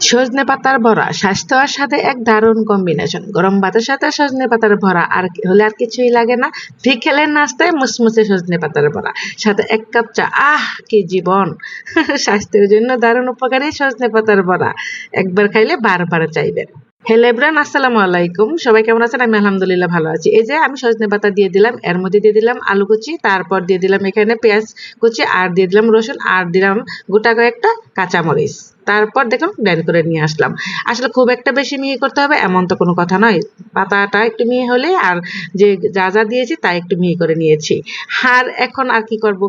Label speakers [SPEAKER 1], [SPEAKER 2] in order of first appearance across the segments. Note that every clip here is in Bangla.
[SPEAKER 1] সজনে পাতার বড়া স্বাস্থ্য আর সাথে এক দারুণ কম্বিনেশন। গরম ভাতের সাথে সজনে পাতার ভরা আর হলে আর কিছুই লাগে না। বিকেলের নাস্তায় মুসমুসে সজনে পাতার বড়া, সাথে এক কাপ চা, আহ কি জীবন! স্বাস্থ্যের জন্য দারুণ উপকারী সজনে পাতার বড়া, একবার খাইলে বারবার চাইবেন। হ্যালো এভরিওয়ান, আসসালামু আলাইকুম। সবাই কেমন আছেন? আমি আলহামদুলিল্লাহ ভালো আছি। এই যে আমি সজনে পাতা দিয়ে দিলাম, এর মধ্যে দিয়ে দিলাম আলু কুচি, তারপর দিয়ে দিলাম এখানে পেঁয়াজ কুচি, আর দিয়ে দিলাম রসুন, আর দিলাম গোটা কয়েকটা কাঁচামরিচ। তারপর দেখুন ব্লেন্ড করে নিয়ে আসলাম। আসলে খুব একটা বেশি মিহি করতে হবে এমন তো কোনো কথা নয়। পাতাটা একটু মিহি হলে আর যে যা যা দিয়েছি তা একটু মিহি করে নিয়েছি। আর এখন আর কি করব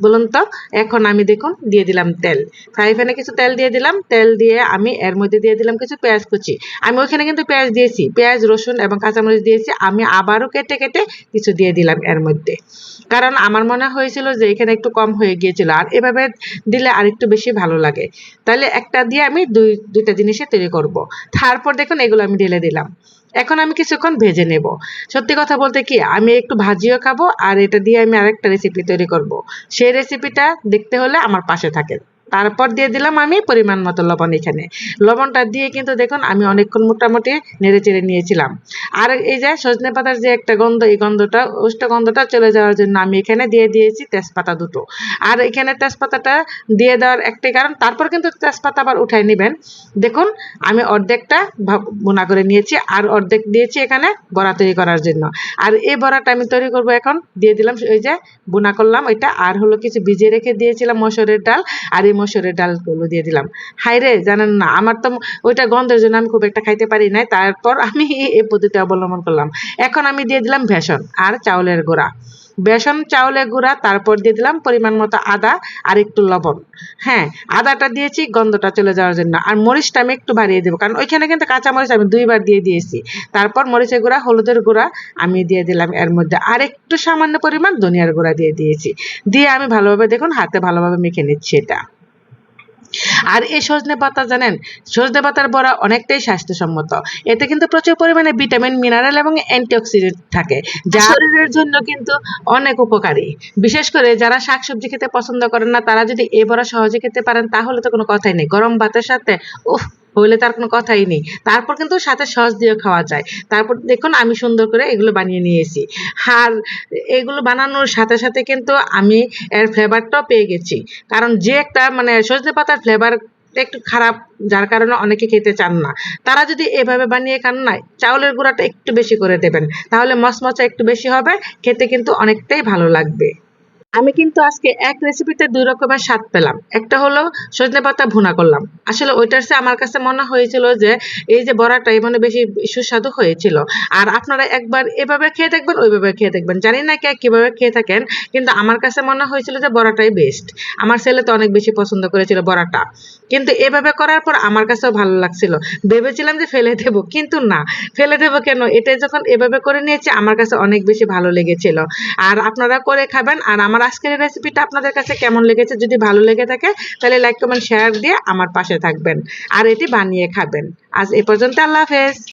[SPEAKER 1] বলুন তো? এখন আমি দেখুন দিয়ে দিলাম তেল। ফ্রাই প্যানে কিছু তেল দিয়ে দিলাম। তেল দিয়ে আমি এর মধ্যে দিয়ে দিলাম কিছু পেঁয়াজ কুচি। আমি ওইখানে কিন্তু পেঁয়াজ দিয়েছি, পেঁয়াজ রসুন এবং কাঁচামরিচ দিয়েছি। আমি আবারও কেটে কেটে কিছু দিয়ে দিলাম এর মধ্যে, কারণ আমার মনে হয়েছিল যে এখানে একটু কম হয়ে গিয়েছিল, আর এভাবে দিলে আর একটু বেশি ভালো লাগে। তাহলে একটা দিয়ে আমি দুইটা জিনিসে তৈরি করব। তারপর দেখুন এগুলো আমি ঢেলে দিলাম। এখন আমি কিছুক্ষণ ভেজে নেব। সত্যি কথা বলতে কি, আমি একটু ভাজিও খাবো, আর এটা দিয়ে আমি আরেকটা রেসিপি তৈরি করব। সেই রেসিপিটা দেখতে হলে আমার পাশে থাকেন। তারপর দিয়ে দিলাম আমি পরিমাণ মতো লবণ। এখানে লবণটা দিয়ে কিন্তু দেখুন আমি অনেকক্ষণ মোটামুটি নেড়ে চেড়ে নিয়েছিলাম। আর এই যে সজনে পাতার যে একটা গন্ধ, এই গন্ধটা, উষ্ণ গন্ধটা চলে যাওয়ার জন্য আমি এখানে দিয়ে দিয়েছি তেজপাতা দুটো। আর এখানে তেজপাতাটা দিয়ে দেওয়ার একটাই কারণ, তারপর কিন্তু তেজপাতা আবার উঠাই নেবেন। দেখুন আমি অর্ধেকটা ভুনা করে নিয়েছি, আর অর্ধেক দিয়েছি এখানে বড়া তৈরি করার জন্য। আর এই বড়াটা আমি তৈরি করব। এখন দিয়ে দিলাম ওই যে ভুনা করলাম ওইটা, আর হলো কিছু ভিজিয়ে রেখে দিয়েছিলাম মসুরের ডাল, আর এই মসুরের ডালগুলো দিয়ে দিলাম। হাইরে জানেন না, আমার তো ওইটা গন্ধের জন্য আমি খুব একটা খাইতে পারি নাই। তারপর আমি এই পদ্ধতি অবলম্বন করলাম। এখন আমি দিয়ে দিলাম বেসন আর চাউলের গুঁড়া, বেসন চাউলের গুঁড়া, তারপর দিয়ে দিলাম পরিমাণ মতো আদা আর একটু লবণ। হ্যাঁ, আদাটা দিয়েছি গন্ধটা চলে যাওয়ার জন্য, আর মরিচটা আমি একটু বাড়িয়ে দেবো, কারণ ওইখানে কিন্তু কাঁচা মরিচ আমি দুইবার দিয়ে দিয়েছি। তারপর মরিচের গুঁড়া, হলুদের গুঁড়া আমি দিয়ে দিলাম এর মধ্যে, আর একটু সামান্য পরিমাণ ধনিয়ার গুঁড়া দিয়ে দিয়েছি। দিয়ে আমি ভালোভাবে দেখুন হাতে ভালোভাবে মেখে নিচ্ছি এটা। আর এই সজনে পাতা জানেন, সজনে পাতার বড়া অনেকটাই স্বাস্থ্যসম্মত। এতে কিন্তু প্রচুর পরিমাণে ভিটামিন, মিনারেল এবং অ্যান্টিঅক্সিডেন্ট থাকে, যা শরীরের জন্য কিন্তু অনেক উপকারী। বিশেষ করে যারা শাকসবজি খেতে পছন্দ করেন না, তারা যদি এই বড়া সহজে খেতে পারেন তাহলে তো কোনো কথাই নেই। গরম ভাতের সাথে উফ হইলে তার কোনো কথাই নেই। তারপর কিন্তু সাথে সস দিয়ে খাওয়া যায়। তারপর দেখুন আমি সুন্দর করে এগুলো বানিয়ে নিয়েছি। আর এগুলো বানানোর সাথে সাথে কিন্তু আমি এর ফ্লেভারটাও পেয়ে গেছি। কারণ যে একটা মানে সজনে পাতার ফ্লেভার একটু খারাপ, যার কারণে অনেকে খেতে চান না। তারা যদি এভাবে বানিয়ে খান না, চাউলের গুঁড়াটা একটু বেশি করে দেবেন, তাহলে মচমচা একটু বেশি হবে, খেতে কিন্তু অনেকটাই ভালো লাগবে। আমি কিন্তু আজকে এক রেসিপিতে ২ রকমের স্বাদ পেলাম। একটা হলো সজনে পাতা ভুনা করলাম। আসলে ওইটার চেয়ে আমার কাছে মনে হয়েছিল যে এই যে বড়াটাই মানে বেশি সুস্বাদু হয়েছিল। আর আপনারা একবার এভাবে খেয়ে দেখবেন, ওইভাবে খেয়ে দেখবেন। জানি না কে কিভাবে খেয়ে থাকেন, কিন্তু আমার কাছে মনে হয়েছিল যে বড়াটাই বেস্ট। আমার ছেলে তো অনেক বেশি পছন্দ করেছিল বড়াটা। কিন্তু এভাবে করার পর আমার কাছেও ভালো লাগছিল। ভেবেছিলাম যে ফেলে দেব, কিন্তু না, ফেলে দেব কেন? এটা যখন এভাবে করে নিয়েছি আমার কাছে অনেক বেশি ভালো লেগেছিল। আর আপনারা করে খাবেন। আর আমার আজকের রেসিপিটা আপনাদের কাছে কেমন লেগেছে, যদি ভালো লেগে থাকে তাহলে লাইক কমেন্ট শেয়ার দিয়ে আমার পাশে থাকবেন, আর এটি বানিয়ে খাবেন। আজ এ পর্যন্ত, আল্লাহ হাফেজ।